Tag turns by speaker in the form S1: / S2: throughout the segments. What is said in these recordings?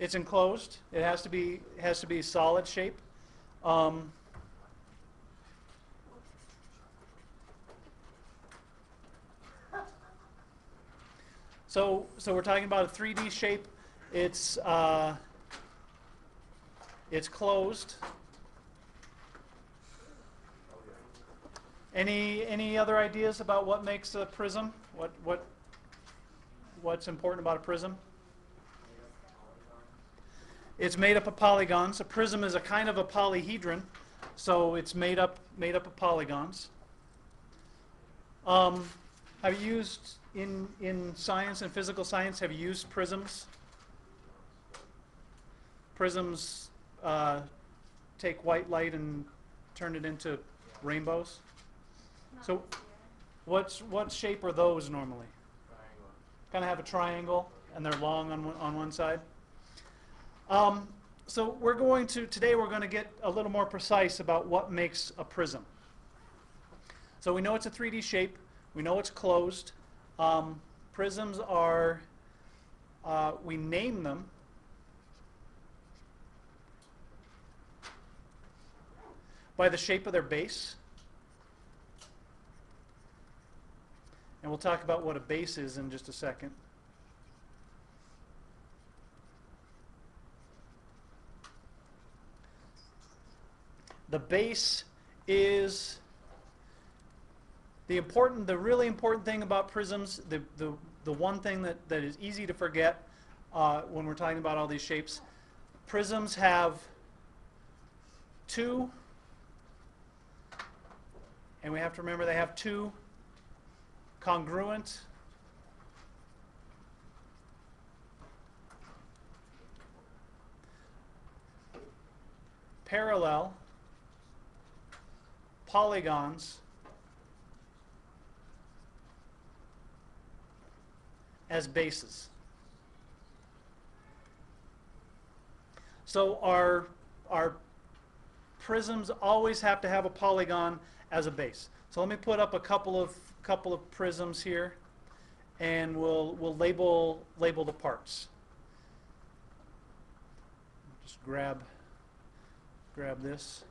S1: It's enclosed. It has to be solid shape. Um, so we're talking about a 3D shape. It's closed. Any other ideas about what makes a prism? What's important about a prism? It's made up of polygons. A prism is a kind of a polyhedron, so it's made up of polygons. Have you used in science and physical science? Have you used prisms? Prisms take white light and turn it into rainbows. So, what shape are those normally?
S2: Triangle.
S1: Kind of have a triangle, and they're long on one side. So today we're going to get a little more precise about what makes a prism. So we know it's a 3D shape. We know it's closed. Prisms are, we name them by the shape of their base. And we'll talk about what a base is in just a second. The base is the really important thing about prisms, the one thing that is easy to forget when we're talking about all these shapes. Prisms have two, and we have to remember they have two congruent parallel polygons as bases. So our prisms always have to have a polygon as a base. So let me put up a couple of prisms here, and we'll label the parts. Just grab this.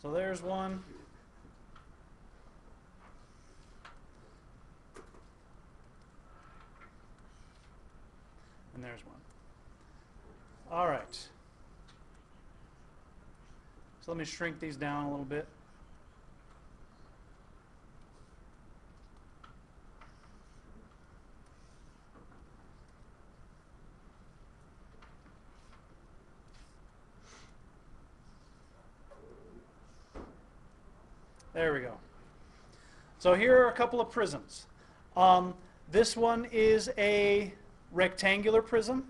S1: So there's one. And there's one. All right. So let me shrink these down a little bit. There we go. So here are a couple of prisms. This one is a rectangular prism.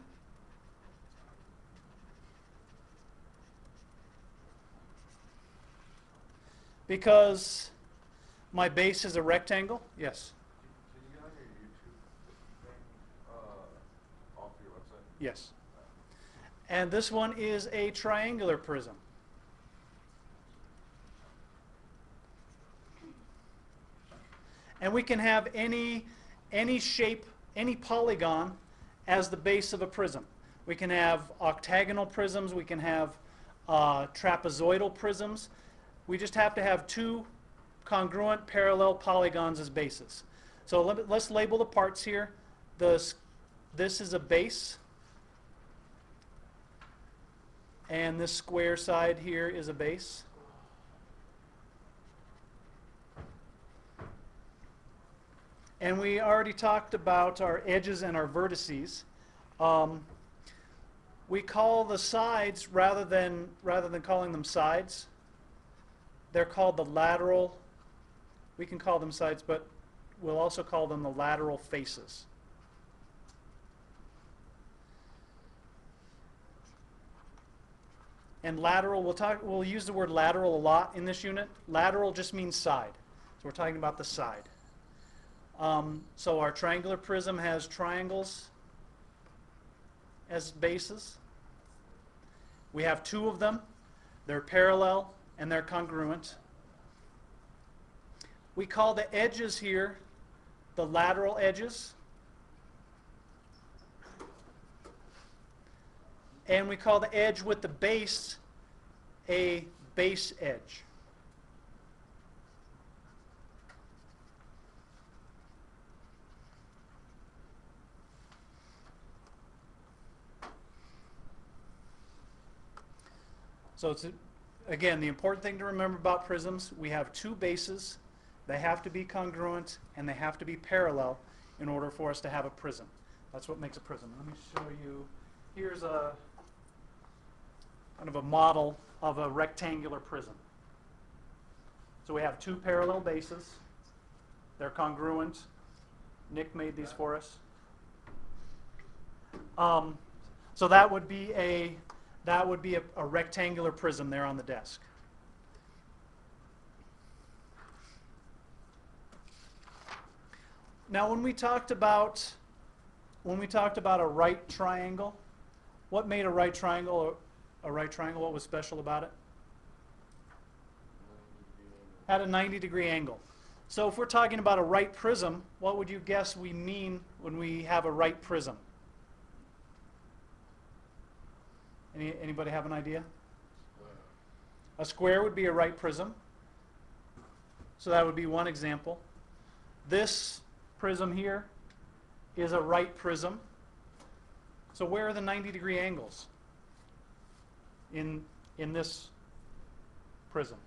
S1: Because my base is a rectangle. Yes?
S2: Can you get on your YouTube thing off your website?
S1: Yes. And this one is a triangular prism. And we can have any shape, any polygon as the base of a prism. We can have octagonal prisms. We can have trapezoidal prisms. We just have to have two congruent parallel polygons as bases. So let's label the parts here. This is a base. And this square side here is a base. And we already talked about our edges and our vertices. We call the sides, rather than calling them sides, they're called the lateral. We can call them sides, but we'll also call them the lateral faces. And lateral, we'll use the word lateral a lot in this unit. Lateral just means side. So we're talking about the side. So our triangular prism has triangles as bases. We have two of them. They're parallel and they're congruent. We call the edges here the lateral edges. And we call the edge with the base a base edge. So it's, again, the important thing to remember about prisms, we have two bases. They have to be congruent and they have to be parallel in order for us to have a prism. That's what makes a prism. Let me show you. Here's a kind of a model of a rectangular prism. So we have two parallel bases. They're congruent. Nick made these for us. So that would be a rectangular prism there on the desk. Now, when we talked about a right triangle, what made a right triangle a right triangle? What was special about it? Had a 90-degree angle. So if we're talking about a right prism, what would you guess we mean when we have a right prism? Anybody have an idea? A square would be a right prism. So that would be one example. This prism here is a right prism. So where are the 90-degree angles in this prism?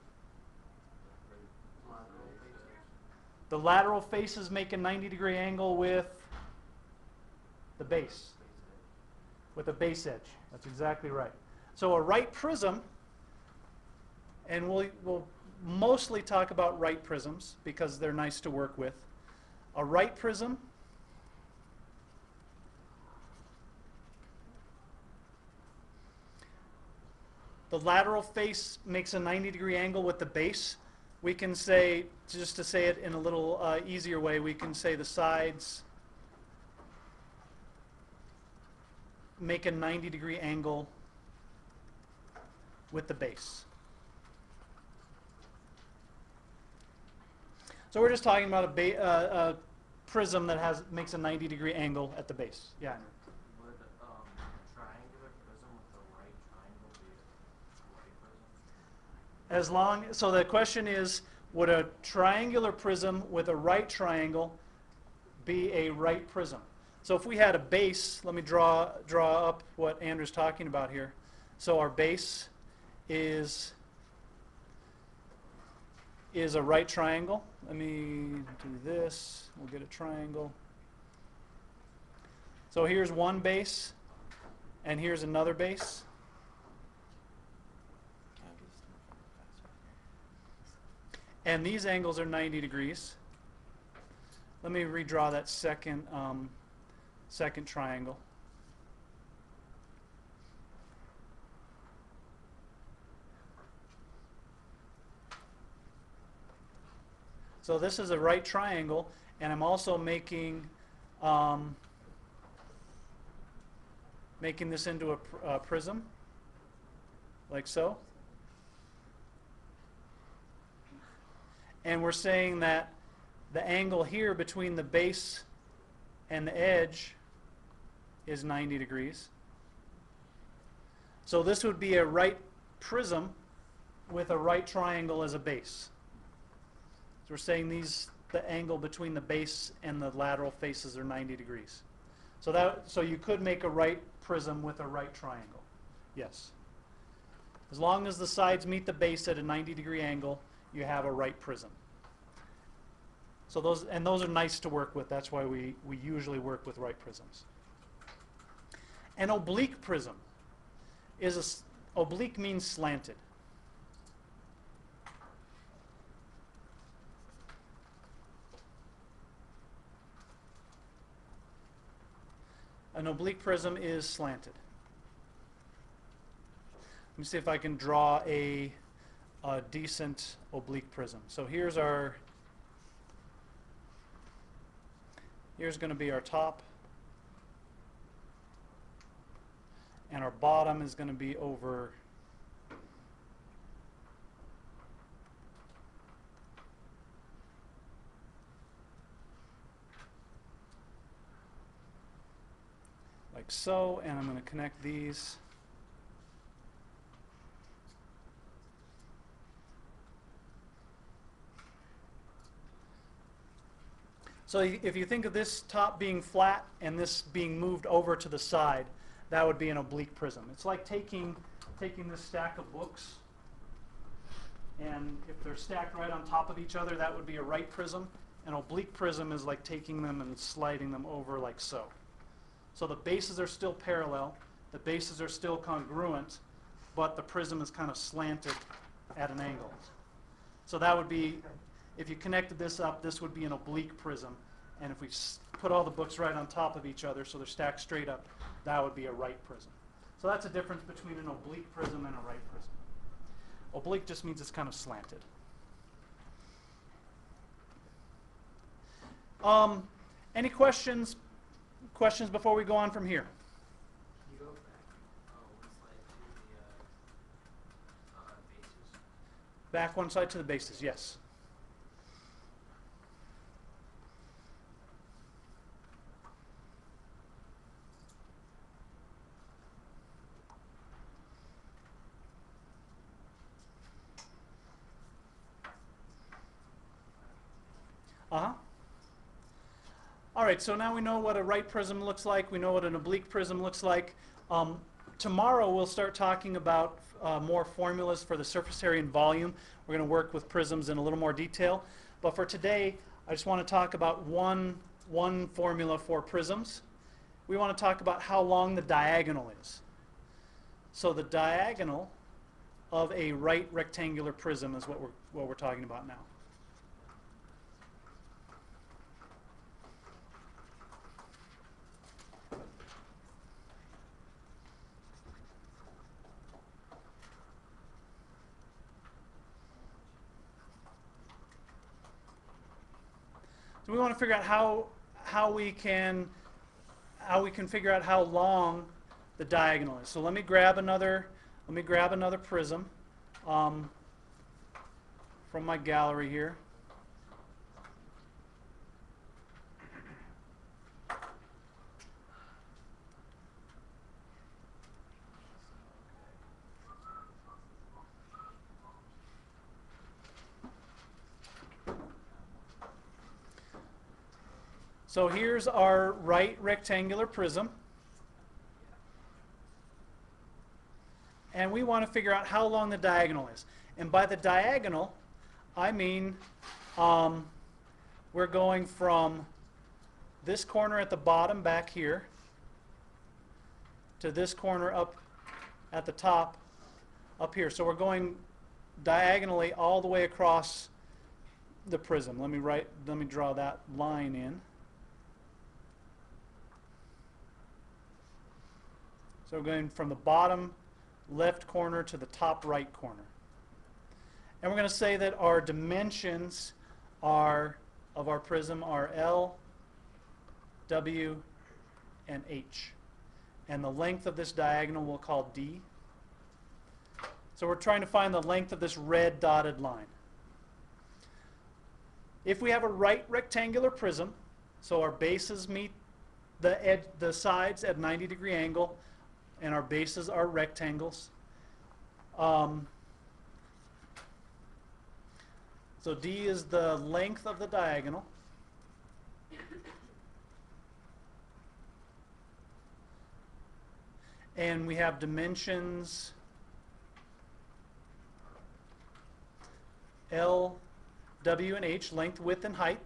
S1: The lateral faces make a 90-degree angle with the base, with a base edge. That's exactly right. So a right prism, and we'll mostly talk about right prisms because they're nice to work with. A right prism the lateral face makes a 90-degree angle with the base. We can say, just to say it in a little easier way, we can say the sides make a 90-degree angle with the base. So we're just talking about a prism that makes a 90-degree angle at the base. Yeah.
S3: Would a triangular prism with a right triangle be a right prism?
S1: So the question is, would a triangular prism with a right triangle be a right prism? So if we had a base, let me draw up what Andrew's talking about here. So our base is a right triangle. Let me do this. We'll get a triangle. So here's one base, and here's another base. And these angles are 90 degrees. Let me redraw that second triangle. So this is a right triangle, and I'm also making this into a prism, like so. And we're saying that the angle here between the base and the edge is 90 degrees. So this would be a right prism with a right triangle as a base. So we're saying the angle between the base and the lateral faces are 90 degrees. So you could make a right prism with a right triangle. Yes. As long as the sides meet the base at a 90-degree angle, you have a right prism. So those are nice to work with. That's why we usually work with right prisms. An oblique prism oblique means slanted. An oblique prism is slanted. Let me see if I can draw a decent oblique prism. So here's going to be our top, and our bottom is going to be over like so, and I'm going to connect these. So if you think of this top being flat and this being moved over to the side, that would be an oblique prism. It's like taking this stack of books, and if they're stacked right on top of each other, that would be a right prism. An oblique prism is like taking them and sliding them over like so. So the bases are still parallel, the bases are still congruent, but the prism is kind of slanted at an angle. So that would be, if you connected this up, this would be an oblique prism. And if we put all the books right on top of each other so they're stacked straight up, that would be a right prism. So that's a difference between an oblique prism and a right prism. Oblique just means it's kind of slanted. Any questions before we go on from here?
S3: Can you go back one slide to the bases?
S1: Back one side to the bases, yes. Uh-huh. All right, so now we know what a right prism looks like. We know what an oblique prism looks like. Tomorrow we'll start talking about more formulas for the surface area and volume. We're going to work with prisms in a little more detail. But for today, I just want to talk about one formula for prisms. We want to talk about how long the diagonal is. So the diagonal of a right rectangular prism is what we're talking about now. So we want to figure out how we can figure out how long the diagonal is. So let me grab another prism from my gallery here. So here's our right rectangular prism. And we want to figure out how long the diagonal is. And by the diagonal, I mean we're going from this corner at the bottom back here to this corner up at the top up here. So we're going diagonally all the way across the prism. Let me draw that line in. So we're going from the bottom left corner to the top right corner. And we're going to say that our dimensions of our prism are L, W, and H. And the length of this diagonal we'll call D. So we're trying to find the length of this red dotted line. If we have a right rectangular prism, so our bases meet the sides at 90-degree angle, and our bases are rectangles. So D is the length of the diagonal. And we have dimensions L, W, and H, length, width, and height.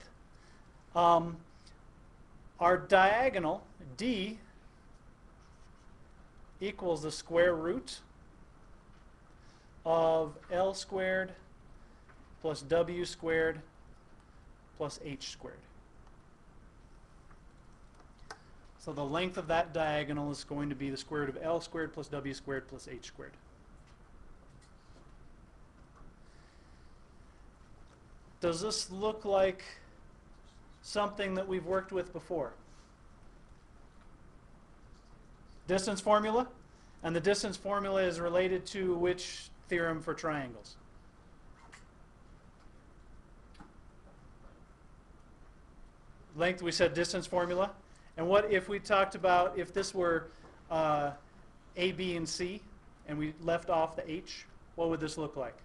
S1: Our diagonal, D, equals the square root of L squared plus W squared plus H squared. So the length of that diagonal is going to be the square root of L squared plus W squared plus H squared. Does this look like something that we've worked with before? Distance formula? And the distance formula is related to which theorem for triangles? Length, we said distance formula. And what if we talked about if this were A, B, and C, and we left off the H, what would this look like?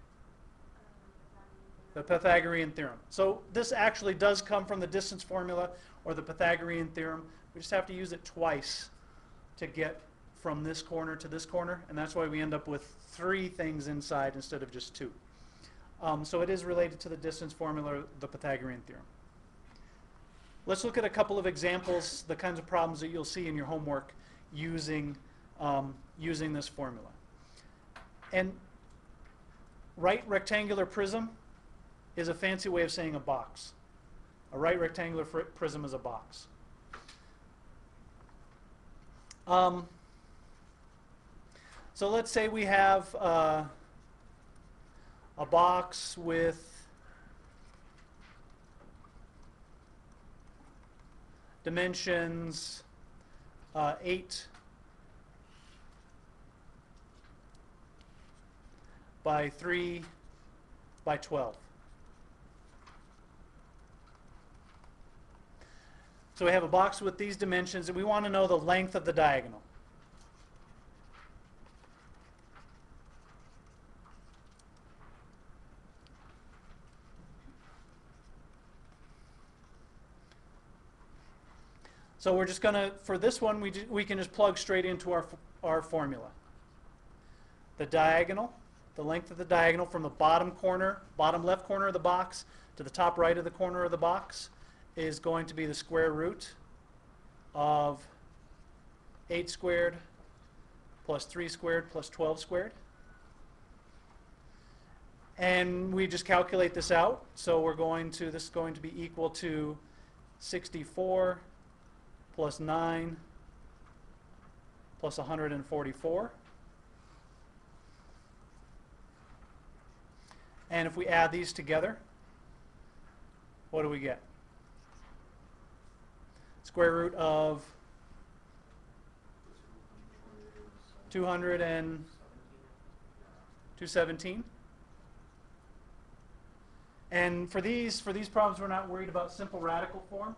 S1: The Pythagorean theorem. So this actually does come from the distance formula or the Pythagorean theorem. We just have to use it twice to get from this corner to this corner, and that's why we end up with 3 things inside instead of just 2. So it is related to the distance formula, the Pythagorean theorem. Let's look at a couple of examples, the kinds of problems that you'll see in your homework using this formula. And right rectangular prism is a fancy way of saying a box. A right rectangular prism is a box. So let's say we have a box with dimensions 8 by 3 by 12. So we have a box with these dimensions, and we want to know the length of the diagonal. So we're just going to, for this one, we can just plug straight into our formula. The diagonal, the length of the diagonal from the bottom left corner of the box to the top right of the corner of the box is going to be the square root of 8 squared plus 3 squared plus 12 squared. And we just calculate this out. So this is going to be equal to 64 plus 9 plus 144. And if we add these together, what do we get? Square root of 217. And for these problems, we're not worried about simple radical form.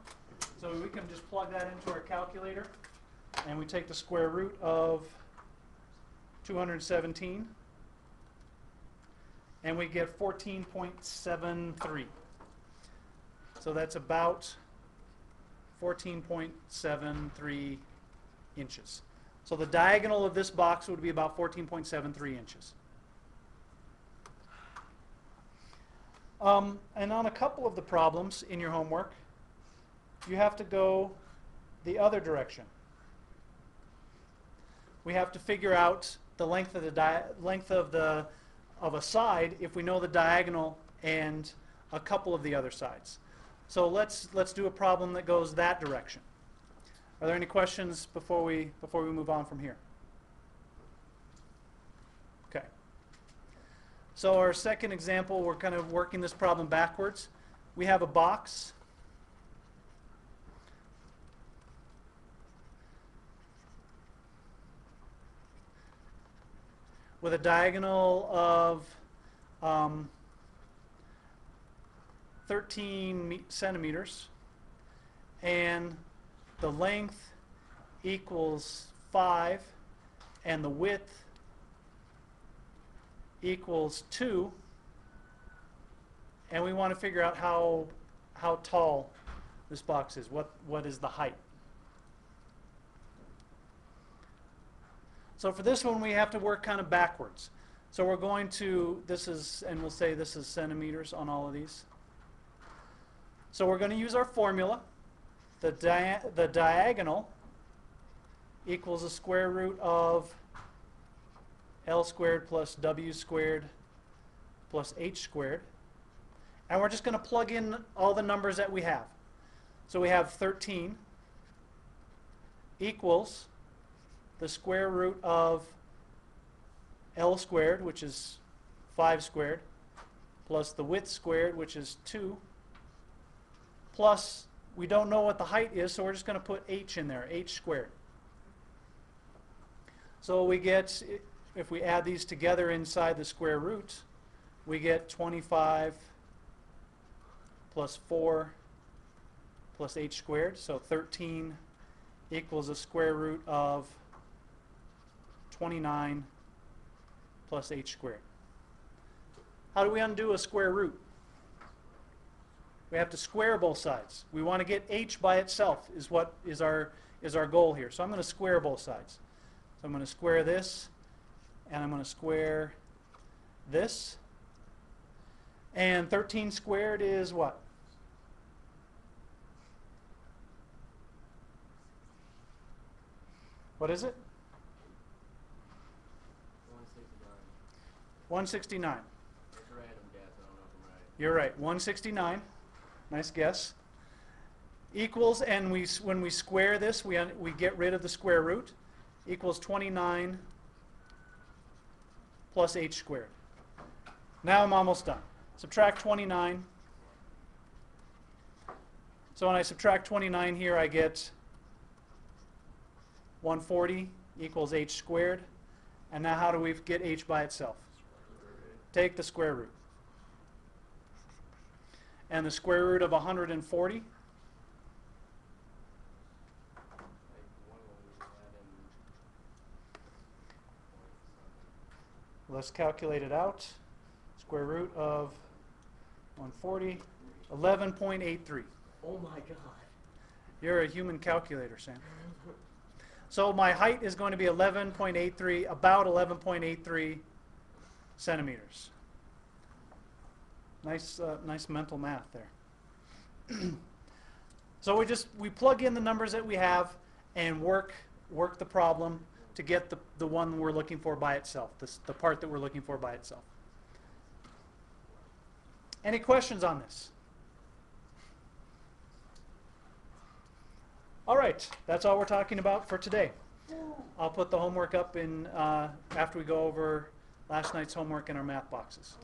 S1: So we can just plug that into our calculator, and we take the square root of 217, and we get 14.73. So that's about 14.73 inches. So the diagonal of this box would be about 14.73 inches. And on a couple of the problems in your homework, you have to go the other direction. We have to figure out the length of of a side if we know the diagonal and a couple of the other sides. So let's do a problem that goes that direction. Are there any questions before we move on from here? Okay. So our second example, we're kind of working this problem backwards. We have a box with a diagonal of 13 centimeters, and the length equals 5, and the width equals 2, and we want to figure out how tall this box is. What is the height? So for this one, we have to work kind of backwards. So we're going to, and we'll say this is centimeters on all of these. So we're going to use our formula. The diagonal equals the square root of L squared plus W squared plus H squared. And we're just going to plug in all the numbers that we have. So we have 13 equals the square root of L squared, which is 5 squared, plus the width squared, which is 2, plus we don't know what the height is, so we're just going to put h in there, h squared. So we get, if we add these together inside the square root, we get 25 plus 4 plus h squared. So 13 equals a square root of 29 plus h squared. How do we undo a square root? We have to square both sides. We want to get h by itself is what is our goal here. So I'm going to square both sides. So I'm going to square this, and I'm going to square this. And 13 squared is what? What is it?
S3: 169.
S1: 169.
S3: It's a random guess. I don't know if I'm right.
S1: You're right. 169. Nice guess. Equals, and when we square this, we get rid of the square root. Equals 29 plus h squared. Now I'm almost done. Subtract 29. So when I subtract 29 here, I get 140 equals h squared. And now how do we get h by itself? Take the square root. And the square root of 140?
S3: Like one of them was add in
S1: Let's calculate it out. Square root of 140, 11.83.
S3: Oh my god.
S1: You're a human calculator, Sam. So my height is going to be 11.83, about 11.83 centimeters. Nice mental math there. So we plug in the numbers that we have and work the problem to get the one we're looking for by itself, the part that we're looking for by itself. Any questions on this? All right, that's all we're talking about for today. I'll put the homework up in after we go over last night's homework in our math boxes.